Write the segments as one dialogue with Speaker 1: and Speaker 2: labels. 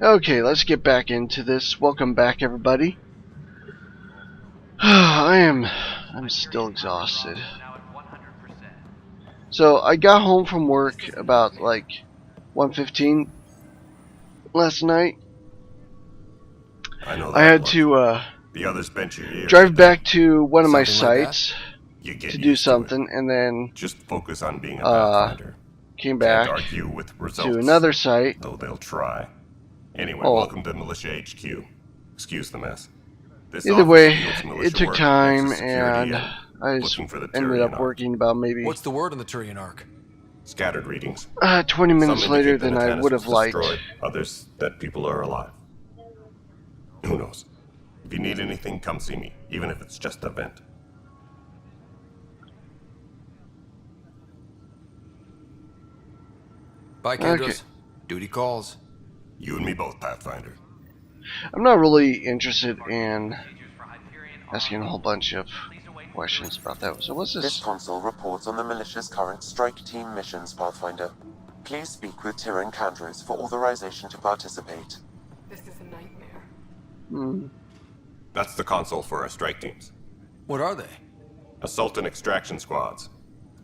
Speaker 1: Okay, let's get back into this. Welcome back, everybody. I'm still exhausted. So I got home from work about like 1:15 last night.
Speaker 2: I know
Speaker 1: I
Speaker 2: that
Speaker 1: had
Speaker 2: look.
Speaker 1: to
Speaker 2: The others bent your ear.
Speaker 1: drive back to one of my
Speaker 3: Something like
Speaker 1: sites
Speaker 2: You get
Speaker 1: to do
Speaker 2: used to
Speaker 1: something, and then
Speaker 2: it. Just focus on being a pathfinder.
Speaker 1: came
Speaker 2: Can't
Speaker 1: back
Speaker 2: argue with results.
Speaker 1: to another site.
Speaker 2: Though they'll try. Anyway,
Speaker 1: Oh,
Speaker 2: welcome to Militia HQ. Excuse the mess. This
Speaker 1: either
Speaker 2: office
Speaker 1: way,
Speaker 2: fields
Speaker 1: it
Speaker 2: militia
Speaker 1: took
Speaker 2: work,
Speaker 1: time,
Speaker 2: nexus security,
Speaker 1: and I just
Speaker 2: looking for the
Speaker 1: ended
Speaker 2: Tyrian
Speaker 1: up
Speaker 2: arc.
Speaker 1: working about maybe
Speaker 3: What's the word on the Turian arc?
Speaker 2: Scattered readings.
Speaker 1: 20 minutes
Speaker 2: Some
Speaker 1: later
Speaker 2: indicate
Speaker 1: than
Speaker 2: that
Speaker 1: I
Speaker 2: Natanus
Speaker 1: would
Speaker 2: was
Speaker 1: have liked.
Speaker 2: destroyed. Others that people are alive. Who knows? If you need anything, come see me, even if it's just a vent.
Speaker 3: Bye, Kandros.
Speaker 1: Okay.
Speaker 3: Duty calls.
Speaker 2: You and me both, Pathfinder.
Speaker 1: I'm not really interested in asking a whole bunch of questions about that. So what's
Speaker 4: This
Speaker 1: this?
Speaker 4: console reports on the militia's current strike team missions, Pathfinder. Please speak with Tyrian Kandros for authorization to participate.
Speaker 5: This is a nightmare.
Speaker 2: That's the console for our strike teams.
Speaker 3: What are they?
Speaker 2: Assault and extraction squads.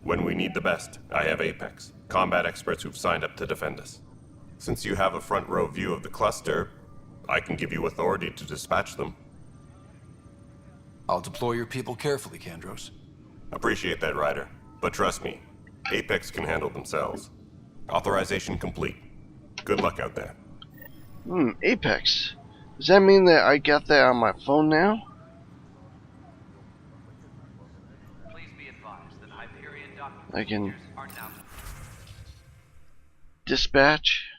Speaker 2: When we need the best, I have Apex, combat experts who've signed up to defend us. Since you have a front row view of the cluster, I can give you authority to dispatch them.
Speaker 3: I'll deploy your people carefully, Kandros.
Speaker 2: Appreciate that, Ryder. But trust me, Apex can handle themselves. Authorization complete. Good luck out there.
Speaker 1: Apex. Does that mean that I got that on my phone now?
Speaker 6: Please be advised that Hyperion docking
Speaker 1: I can
Speaker 6: procedures are now
Speaker 1: dispatch.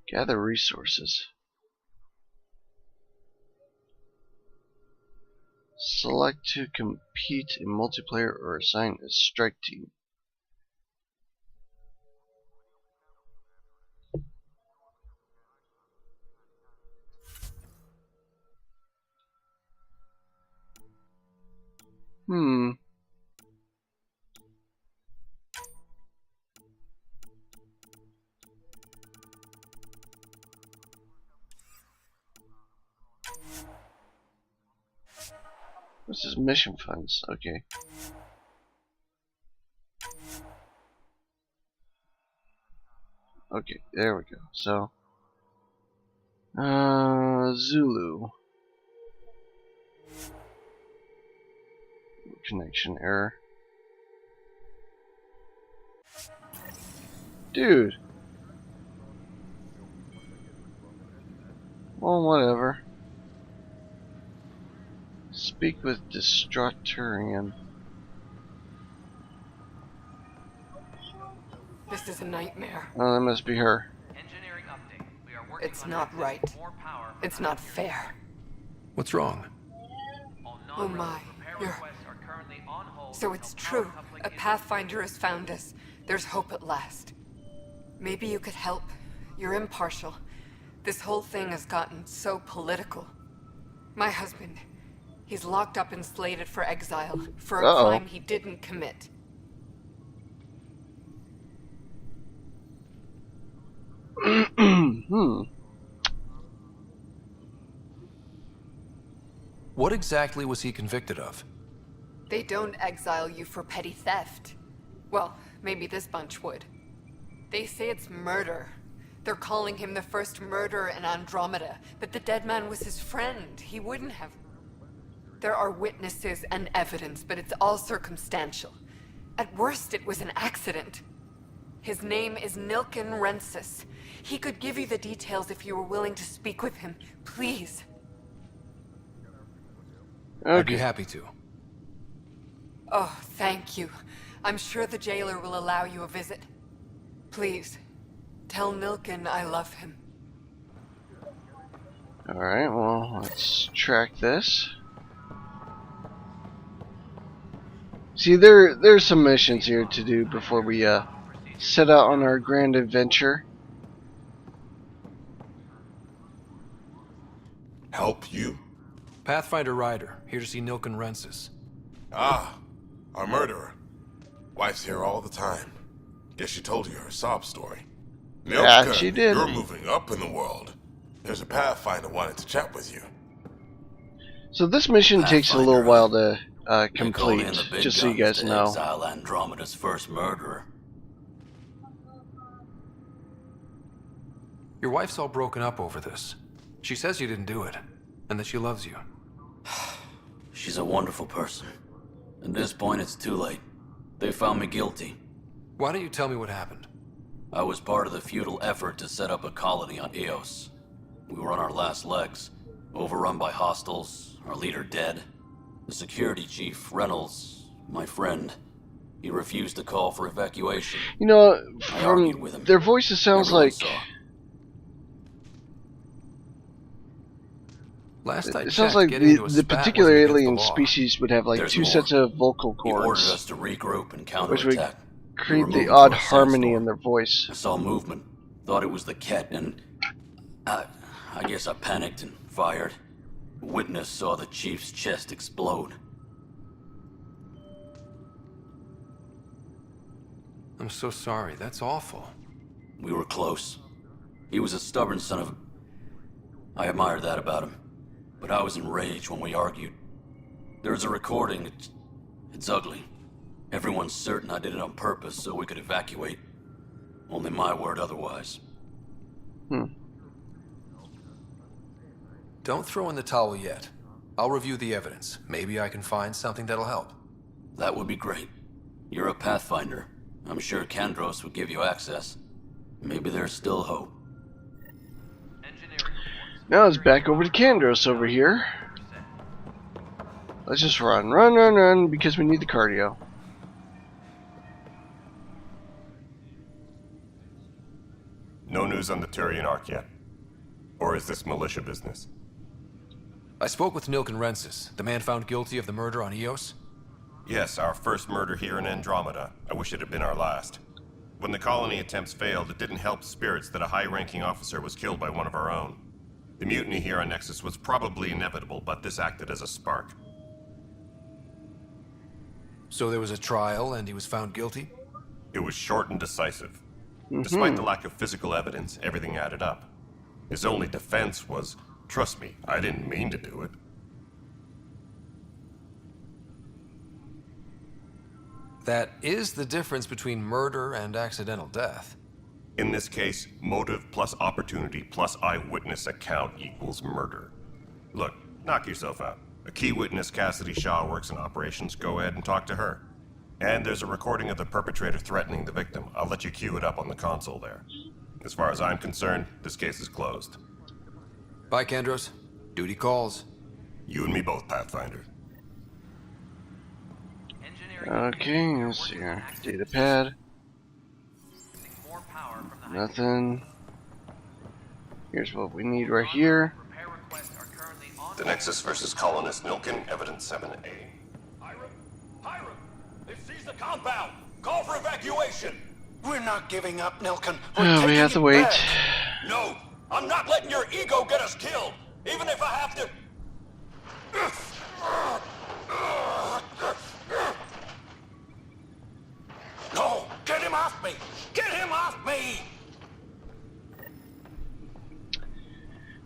Speaker 1: Gather resources. Select to compete in multiplayer or assign a strike team. What's this? Mission funds? Okay. Okay, there we go. So, Zulu. Connection error. Dude. Well, whatever. Speak with Destructurian.
Speaker 5: This is a nightmare.
Speaker 1: Oh, that must be her.
Speaker 6: engineering update. We are working
Speaker 5: It's
Speaker 6: on
Speaker 5: not
Speaker 6: accessing
Speaker 5: right.
Speaker 6: more power.
Speaker 5: It's not fair.
Speaker 3: What's wrong?
Speaker 6: All
Speaker 5: Oh my,
Speaker 6: repair
Speaker 5: you're...
Speaker 6: requests are currently on hold
Speaker 5: So it's
Speaker 6: until power
Speaker 5: true.
Speaker 6: coupling
Speaker 5: A
Speaker 6: is
Speaker 5: Pathfinder has found us. There's hope at last. Maybe you could help. You're impartial. This whole thing has gotten so political. My husband, he's locked up and slated for exile for a crime he didn't commit.
Speaker 3: What exactly was he convicted of?
Speaker 5: They don't exile you for petty theft. Well, maybe this bunch would. They say it's murder. They're calling him the first murderer in Andromeda, but the dead man was his friend. He wouldn't have. There are witnesses and evidence, but it's all circumstantial. At worst, it was an accident. His name is Nilken Rensis. He could give you the details if you were willing to speak with him. Please.
Speaker 3: I'd be happy to.
Speaker 5: Oh, thank you. I'm sure the jailer will allow you a visit. Please, tell Nilken I love him.
Speaker 1: Alright, well, let's track this. See, there's some missions here to do before we set out on our grand adventure.
Speaker 2: Help you?
Speaker 3: Pathfinder Ryder, here to see Nilken Rensis.
Speaker 7: Ah, our murderer. Wife's here all the time. Guess she told you her sob story.
Speaker 1: Yeah, she
Speaker 7: Nilken,
Speaker 1: did.
Speaker 7: you're moving up in the world. There's a Pathfinder wanting to chat with you.
Speaker 1: So this mission takes a little
Speaker 8: Pathfinder,
Speaker 1: while to
Speaker 8: They called in
Speaker 1: complete,
Speaker 8: the big
Speaker 1: just so you
Speaker 8: guns
Speaker 1: guys
Speaker 8: to
Speaker 1: know.
Speaker 8: exile Andromeda's first murderer.
Speaker 3: Your wife's all broken up over this. She says you didn't do it, and that she loves you.
Speaker 8: She's a wonderful person. At this point, it's too late. They found me guilty.
Speaker 3: Why don't you tell me what happened?
Speaker 8: I was part of the futile effort to set up a colony on Eos. We were on our last legs, overrun by hostiles, our leader dead. The security chief, Reynolds, my friend, he refused to call for evacuation.
Speaker 1: You know,
Speaker 8: I argued
Speaker 1: from
Speaker 8: with him.
Speaker 1: their voices sounds
Speaker 8: Everyone
Speaker 1: like
Speaker 8: saw.
Speaker 3: Last I
Speaker 1: it sounds
Speaker 3: checked,
Speaker 1: like
Speaker 3: getting into a
Speaker 1: the
Speaker 3: spat
Speaker 1: particular
Speaker 3: wasn't against the
Speaker 1: alien
Speaker 3: law.
Speaker 1: species would have like
Speaker 8: There's
Speaker 1: two
Speaker 8: more.
Speaker 1: sets of vocal
Speaker 8: He ordered
Speaker 1: cords,
Speaker 8: us to regroup and
Speaker 1: which would
Speaker 8: counterattack. We
Speaker 1: create
Speaker 8: were
Speaker 1: the
Speaker 8: moving
Speaker 1: odd
Speaker 8: through a
Speaker 1: harmony in
Speaker 8: sandstorm.
Speaker 1: their voice.
Speaker 8: I saw movement, thought it was the Ket, and I guess I panicked and fired. Witness saw the chief's chest explode.
Speaker 3: I'm so sorry. That's awful.
Speaker 8: We were close. He was a stubborn son of... I admired that about him. But I was enraged when we argued. There's a recording. It's ugly. Everyone's certain I did it on purpose so we could evacuate. Only my word otherwise.
Speaker 3: Don't throw in the towel yet. I'll review the evidence. Maybe I can find something that'll help.
Speaker 8: That would be great. You're a Pathfinder. I'm sure Kandros would give you access. Maybe there's still hope.
Speaker 6: Engineering reports.
Speaker 1: Now it's back over to Kandros over here. Let's just run, because we need the cardio.
Speaker 2: No news on the Turian Ark yet? Or is this militia business?
Speaker 3: I spoke with Nilken Rensis, the man found guilty of the murder on Eos.
Speaker 2: Yes, our first murder here in Andromeda. I wish it had been our last. When the colony attempts failed, it didn't help spirits that a high-ranking officer was killed by one of our own. The mutiny here on Nexus was probably inevitable, but this acted as a spark.
Speaker 3: So there was a trial and he was found guilty?
Speaker 2: It was short and decisive. Despite the lack of physical evidence, everything added up. His only defense was, trust me, I didn't mean to do it.
Speaker 3: That is the difference between murder and accidental death.
Speaker 2: In this case, motive plus opportunity plus eyewitness account equals murder. Look, knock yourself out. A key witness, Cassidy Shaw, works in operations. Go ahead and talk to her. And there's a recording of the perpetrator threatening the victim. I'll let you cue it up on the console there. As far as I'm concerned, this case is closed.
Speaker 3: Bye, Kandros. Duty calls.
Speaker 2: You and me both, Pathfinder.
Speaker 6: Engineering
Speaker 1: Okay, let's see here. Data pad.
Speaker 6: more power from the
Speaker 1: Nothing. Here's what we need right here.
Speaker 6: repair requests are currently on.
Speaker 2: The Nexus versus Colonist Nilken, Evidence 7A.
Speaker 9: Hiram! They've seized the compound! Call for evacuation!
Speaker 10: We're not giving up, Nilken.
Speaker 1: Oh, we have to wait.
Speaker 9: No! I'm not letting your ego get us killed! Even if I have to... No! Get him off me! Get him off me!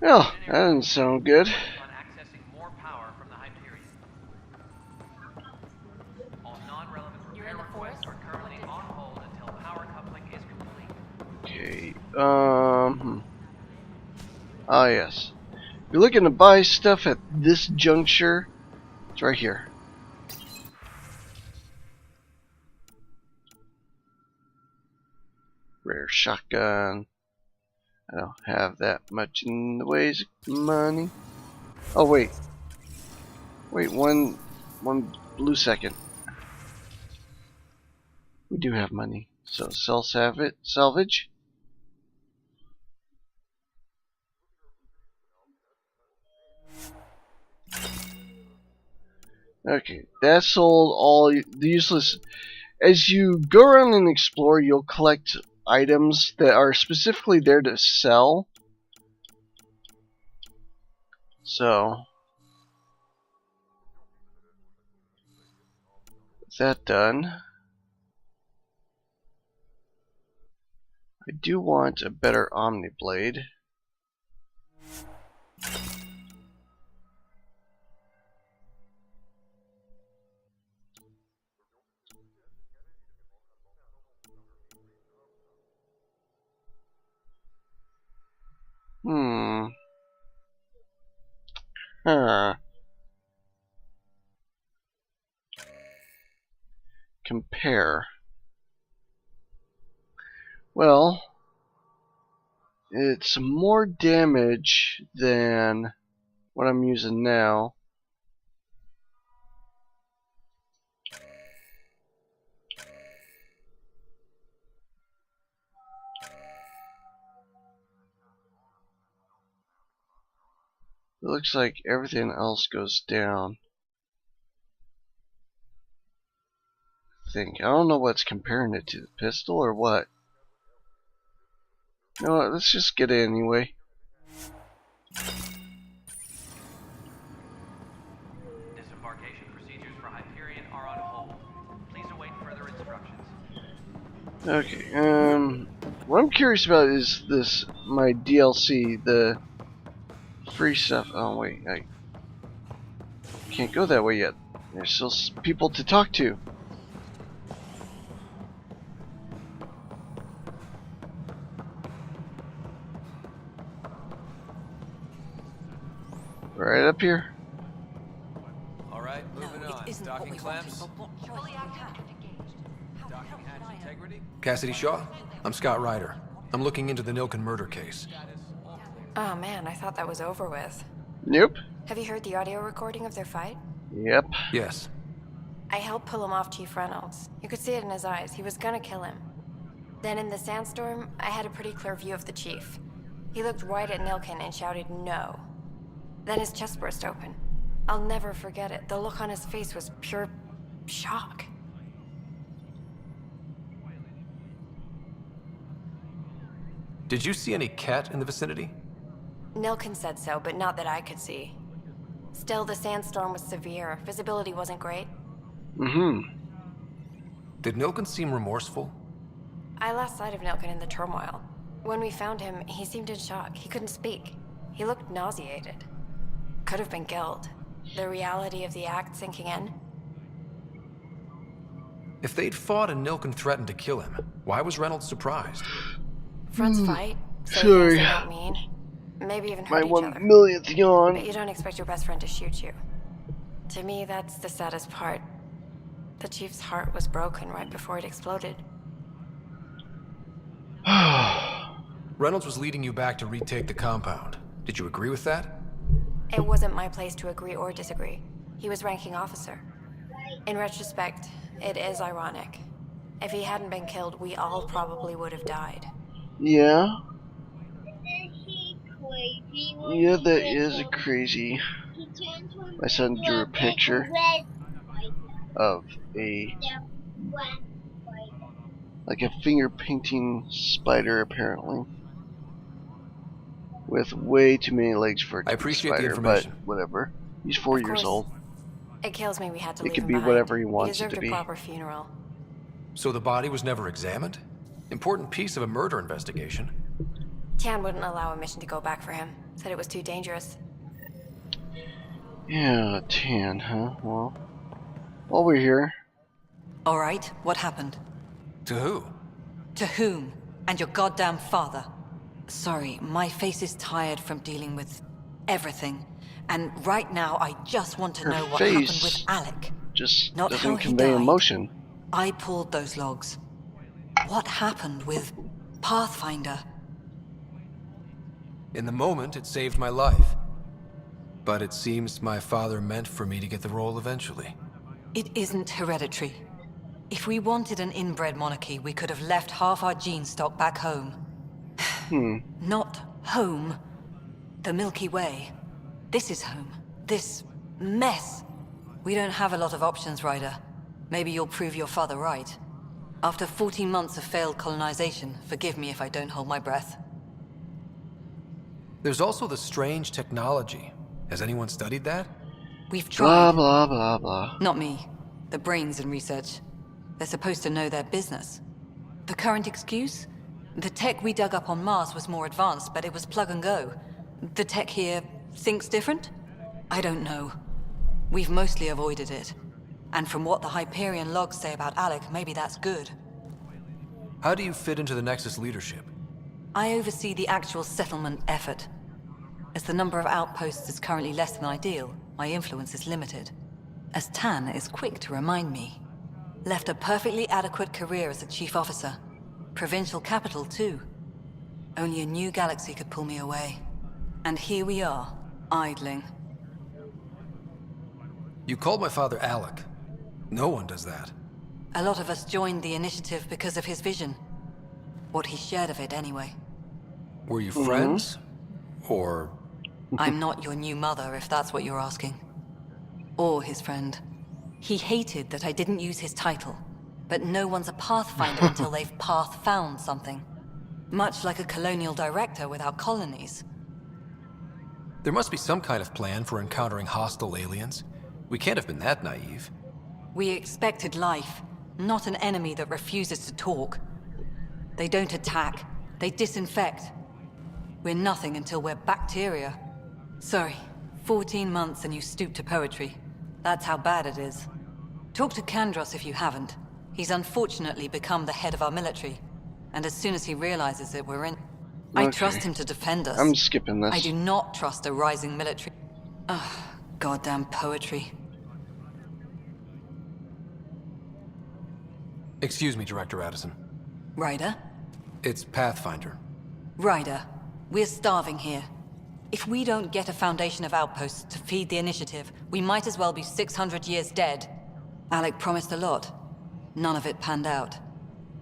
Speaker 1: Well, that doesn't sound good.
Speaker 6: On accessing more power from the Hyperion. All non-relevant repair requests are currently on hold until power coupling is complete.
Speaker 1: Okay, Ah, yes. If you're looking to buy stuff at this juncture, it's right here. Rare shotgun. I don't have that much in the ways of money. Oh, wait. Wait, one blue second. We do have money. So, sell salvage. Okay, that sold all the useless. As you go around and explore, you'll collect items that are specifically there to sell. So, that done. I do want a better Omni Blade. Huh. Compare. Well, it's more damage than what I'm using now. It looks like everything else goes down. I don't know what's comparing it to, the pistol or what. You know what, let's just get it anyway.
Speaker 6: Disembarkation procedures for Hyperion are on hold. Please await further instructions.
Speaker 1: Okay, what I'm curious about is this, my DLC, the free stuff. Oh wait, I can't go that way yet. There's still people to talk to. Right up here.
Speaker 3: All right, moving on. Docking clamps.
Speaker 11: Fully active.
Speaker 3: Docking hatch integrity. Cassidy Shaw. I'm Scott Ryder. I'm looking into the Nilken murder case.
Speaker 11: Oh man, I thought that was over with.
Speaker 1: Nope.
Speaker 11: Have you heard the audio recording of their fight?
Speaker 1: Yep.
Speaker 3: Yes.
Speaker 11: I helped pull him off Chief Reynolds. You could see it in his eyes. He was gonna kill him. Then in the sandstorm, I had a pretty clear view of the chief. He looked right at Nilken and shouted no. Then his chest burst open. I'll never forget it. The look on his face was pure shock.
Speaker 3: Did you see any cat in the vicinity?
Speaker 11: Nilken said so, but not that I could see. Still, the sandstorm was severe. Visibility wasn't great.
Speaker 3: Did Nilken seem remorseful?
Speaker 11: I lost sight of Nilken in the turmoil. When we found him, he seemed in shock. He couldn't speak. He looked nauseated. Could have been guilt. The reality of the act sinking in.
Speaker 3: If they'd fought and Nilken threatened to kill him, why was Reynolds surprised?
Speaker 11: Fronts fight. Say
Speaker 1: Sorry.
Speaker 11: things they don't mean. Maybe even
Speaker 1: My
Speaker 11: hurt each
Speaker 1: 1
Speaker 11: other.
Speaker 1: millionth yawn.
Speaker 11: But you don't expect your best friend to shoot you. To me, that's the saddest part. The chief's heart was broken right before it exploded.
Speaker 3: Reynolds was leading you back to retake the compound. Did you agree with that?
Speaker 11: It wasn't my place to agree or disagree. He was ranking officer. In retrospect, it is ironic. If he hadn't been killed, we all probably would have died.
Speaker 1: Yeah. Yeah, that is crazy. My son drew a picture of like a finger painting spider, apparently, with way too many legs for a
Speaker 3: I appreciate the
Speaker 1: spider,
Speaker 3: information.
Speaker 1: but whatever. He's 4
Speaker 11: Of
Speaker 1: years
Speaker 11: course.
Speaker 1: old.
Speaker 11: It kills me we had to
Speaker 1: It
Speaker 11: leave
Speaker 1: could
Speaker 11: him
Speaker 1: be
Speaker 11: behind.
Speaker 1: whatever he wants it
Speaker 11: deserved
Speaker 1: to be.
Speaker 11: a proper funeral.
Speaker 3: So the body was never examined? Important piece of a murder investigation.
Speaker 11: Tian wouldn't allow a mission to go back for him. Said it was too dangerous.
Speaker 1: Yeah, tan, huh? Well, while we're here,
Speaker 12: All right, what happened?
Speaker 3: To who?
Speaker 12: To whom? And your goddamn father. Sorry, my face is tired from dealing with everything. And right now, I just want to
Speaker 1: Her
Speaker 12: know what happened
Speaker 1: face
Speaker 12: with Alec.
Speaker 1: just
Speaker 12: Not how
Speaker 1: doesn't
Speaker 12: he
Speaker 1: convey
Speaker 12: died.
Speaker 1: emotion.
Speaker 12: I pulled those logs. What happened with Pathfinder?
Speaker 3: In the moment, it saved my life. But it seems my father meant for me to get the role eventually.
Speaker 12: It isn't hereditary. If we wanted an inbred monarchy, we could have left half our gene stock back home. Not home. The Milky Way. This is home. This mess. We don't have a lot of options, Ryder. Maybe you'll prove your father right. After 14 months of failed colonization, forgive me if I don't hold my breath.
Speaker 3: There's also the strange technology. Has anyone studied that?
Speaker 12: We've
Speaker 1: Blah,
Speaker 12: tried.
Speaker 1: blah, blah, blah.
Speaker 12: Not me. The brains in research. They're supposed to know their business. The current excuse? The tech we dug up on Mars was more advanced, but it was plug and go. The tech here thinks different? I don't know. We've mostly avoided it. And from what the Hyperion logs say about Alec, maybe that's good.
Speaker 3: How do you fit into the Nexus leadership?
Speaker 12: I oversee the actual settlement effort. As the number of outposts is currently less than ideal, my influence is limited. As Tan is quick to remind me. Left a perfectly adequate career as a chief officer. Provincial capital, too. Only a new galaxy could pull me away. And here we are, idling.
Speaker 3: You called my father Alec. No one does that.
Speaker 12: A lot of us joined the initiative because of his vision. What he shared of it, anyway.
Speaker 3: Were you friends? Or...
Speaker 12: I'm not your new mother, if that's what you're asking. Or his friend. He hated that I didn't use his title. But no one's a Pathfinder until they've path-found something. Much like a colonial director without colonies.
Speaker 3: There must be some kind of plan for encountering hostile aliens. We can't have been that naive.
Speaker 12: We expected life, not an enemy that refuses to talk. They don't attack, they disinfect. We're nothing until we're bacteria. Sorry, 14 months and you stoop to poetry. That's how bad it is. Talk to Kandros if you haven't. He's unfortunately become the head of our military. And as soon as he realizes it, we're in... I trust him to defend us.
Speaker 1: I'm skipping this.
Speaker 12: I do not trust a rising military... Ugh, goddamn poetry.
Speaker 3: Excuse me, Director Addison.
Speaker 12: Ryder?
Speaker 3: It's Pathfinder.
Speaker 12: Ryder, we're starving here. If we don't get a foundation of outposts to feed the initiative, we might as well be 600 years dead. Alec promised a lot. None of it panned out.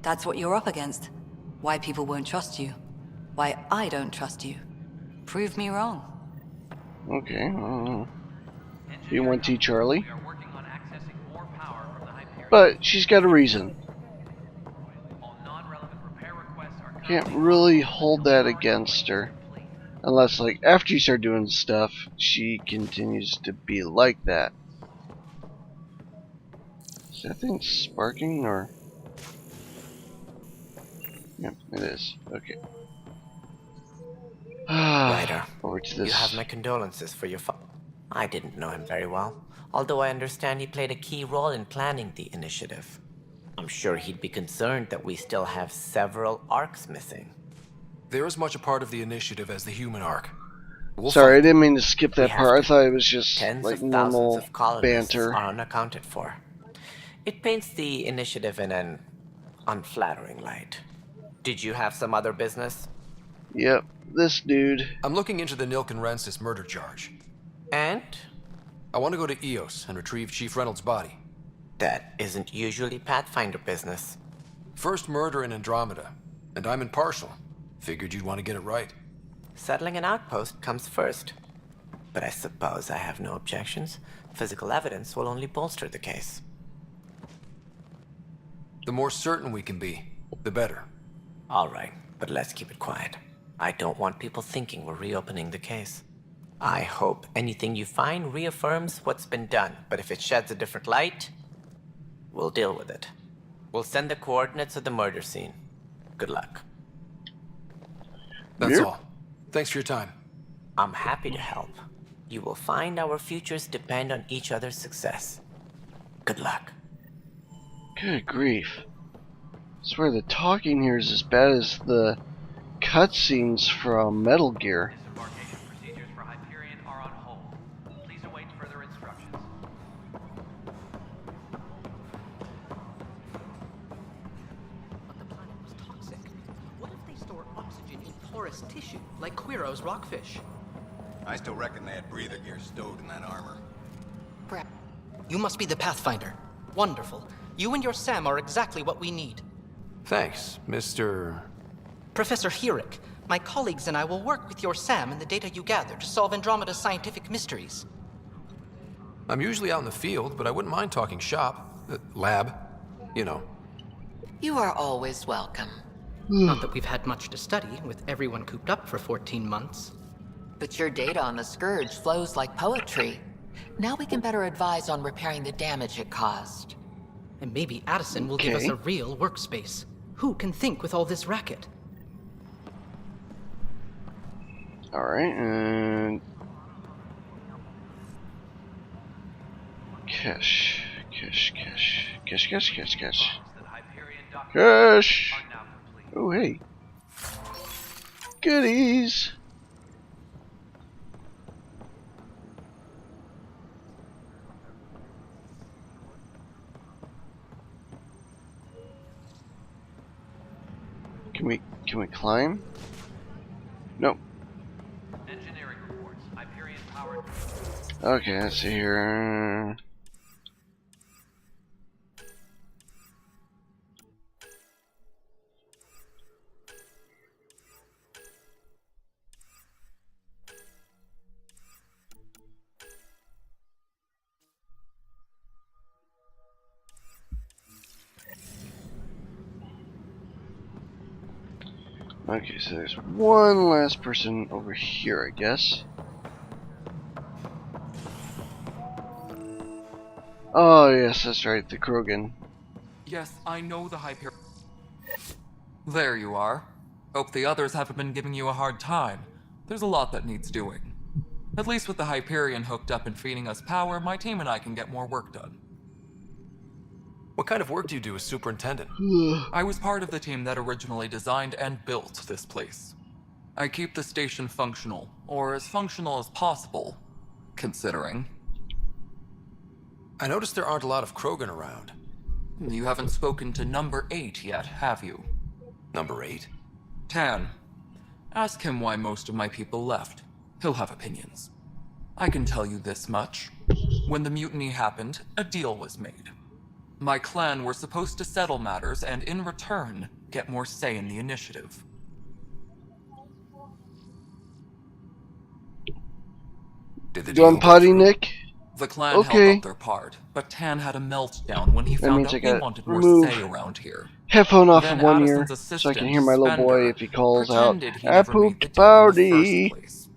Speaker 12: That's what you're up against. Why people won't trust you. Why I don't trust you. Prove me wrong.
Speaker 1: Okay, you want T. Charlie? But she's got a reason. Can't really hold that against her. Unless, like, after you start doing stuff, she continues to be like that. Is that thing sparking, or...? Yep, it is. Okay.
Speaker 13: Ryder,
Speaker 1: over to this.
Speaker 13: you have my condolences for your I didn't know him very well, although I understand he played a key role in planning the initiative. I'm sure he'd be concerned that we still have several arcs missing.
Speaker 3: They're as much a part of the initiative as the human arc.
Speaker 1: Sorry, I didn't mean to skip that part. I thought it was just
Speaker 13: Tens
Speaker 1: like
Speaker 13: of thousands
Speaker 1: normal
Speaker 13: of colonists
Speaker 1: banter.
Speaker 13: are unaccounted for. It paints the initiative in an unflattering light. Did you have some other business?
Speaker 1: Yep, this dude.
Speaker 3: I'm looking into the Nilk and Rensis murder charge.
Speaker 13: And?
Speaker 3: I want to go to Eos and retrieve Chief Reynolds' body.
Speaker 13: That isn't usually Pathfinder business.
Speaker 3: First murder in Andromeda, and I'm impartial. Figured you'd want to get it right.
Speaker 13: Settling an outpost comes first. But I suppose I have no objections. Physical evidence will only bolster the case.
Speaker 3: The more certain we can be, the better.
Speaker 13: All right, but let's keep it quiet. I don't want people thinking we're reopening the case. I hope anything you find reaffirms what's been done, but if it sheds a different light, we'll deal with it. We'll send the coordinates of the murder scene. Good luck.
Speaker 3: That's all. Thanks for your time.
Speaker 13: I'm happy to help. You will find our futures depend on each other's success. Good luck.
Speaker 1: Good grief. I swear the talking here is as bad as the cutscenes from Metal Gear.
Speaker 6: Disembarkation procedures for Hyperion are on hold. Please await further instructions.
Speaker 14: But the planet was toxic. What if they store oxygen in porous tissue, like Quiro's rockfish?
Speaker 15: I still reckon they had breather gear stowed in that armor.
Speaker 14: You must be the Pathfinder. Wonderful. You and your Sam are exactly what we need.
Speaker 3: Thanks, Mr...
Speaker 14: Professor Herrick, my colleagues and I will work with your Sam and the data you gather to solve Andromeda's scientific mysteries.
Speaker 3: I'm usually out in the field, but I wouldn't mind talking shop. Lab. You know.
Speaker 16: You are always welcome.
Speaker 14: Not that we've had much to study, with everyone cooped up for 14 months.
Speaker 16: But your data on the Scourge flows like poetry. Now we can better advise on repairing the damage it caused.
Speaker 14: And maybe Addison will give us a real workspace. Who can think with all this racket?
Speaker 1: Alright, and... Cash. Oh, hey. Goodies! Can we climb? Nope.
Speaker 6: Engineering reports. Hyperion powered.
Speaker 1: Okay, let's see here. Okay, so there's one last person over here, I guess. Oh, yes, that's right, the Krogan.
Speaker 17: Yes, I know the Hyperion. There you are. Hope the others haven't been giving you a hard time. There's a lot that needs doing. At least with the Hyperion hooked up and feeding us power, my team and I can get more work done.
Speaker 3: What kind of work do you do as superintendent?
Speaker 17: I was part of the team that originally designed and built this place. I keep the station functional, or as functional as possible, considering.
Speaker 3: I noticed there aren't a lot of Krogan around.
Speaker 17: You haven't spoken to number 8 yet, have you?
Speaker 3: Number 8?
Speaker 17: Tan. Ask him why most of my people left. He'll have opinions. I can tell you this much. When the mutiny happened, a deal was made. My clan were supposed to settle matters and, in return, get more say in the initiative.
Speaker 3: Did the
Speaker 1: Done potty, Nick?
Speaker 17: The clan held up their part, but Tan had a meltdown when he found out he wanted more say around here.
Speaker 1: Headphone off
Speaker 17: Then
Speaker 1: of one ear,
Speaker 17: Addison's
Speaker 1: so I can hear my little boy if he calls out,
Speaker 17: pretended he
Speaker 1: I
Speaker 17: never made the
Speaker 1: pooped
Speaker 17: deal in the
Speaker 1: potty.
Speaker 17: first place.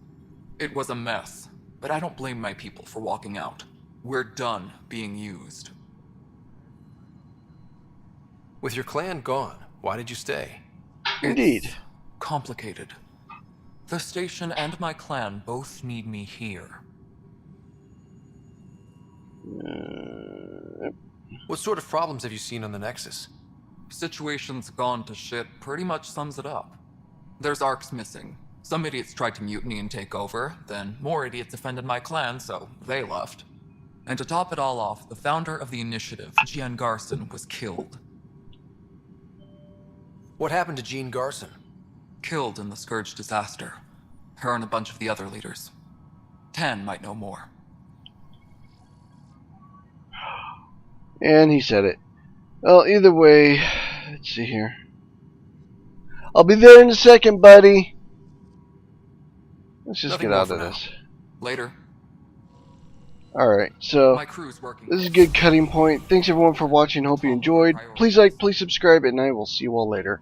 Speaker 17: It was a mess, but I don't blame my people for walking out. We're done being used.
Speaker 3: With your clan gone, why did you stay?
Speaker 1: Indeed.
Speaker 17: It's complicated. The station and my clan both need me here.
Speaker 3: What sort of problems have you seen on the Nexus?
Speaker 17: Situation's gone to shit pretty much sums it up. There's arcs missing. Some idiots tried to mutiny and take over, then more idiots offended my clan, so they left. And to top it all off, the founder of the initiative, Jean Garson, was killed.
Speaker 3: What happened to Jean Garson?
Speaker 17: Killed in the Scourge disaster. Her and a bunch of the other leaders. Tan might know more.
Speaker 1: And he said it. Well, either way, let's see here. I'll be there in a second, buddy. Let's just get out of this.
Speaker 17: Later.
Speaker 1: Alright, so
Speaker 17: My crew's working.
Speaker 1: this is a good cutting point. Thanks everyone for watching. Hope you enjoyed. Please like, please subscribe, and I will see you all later.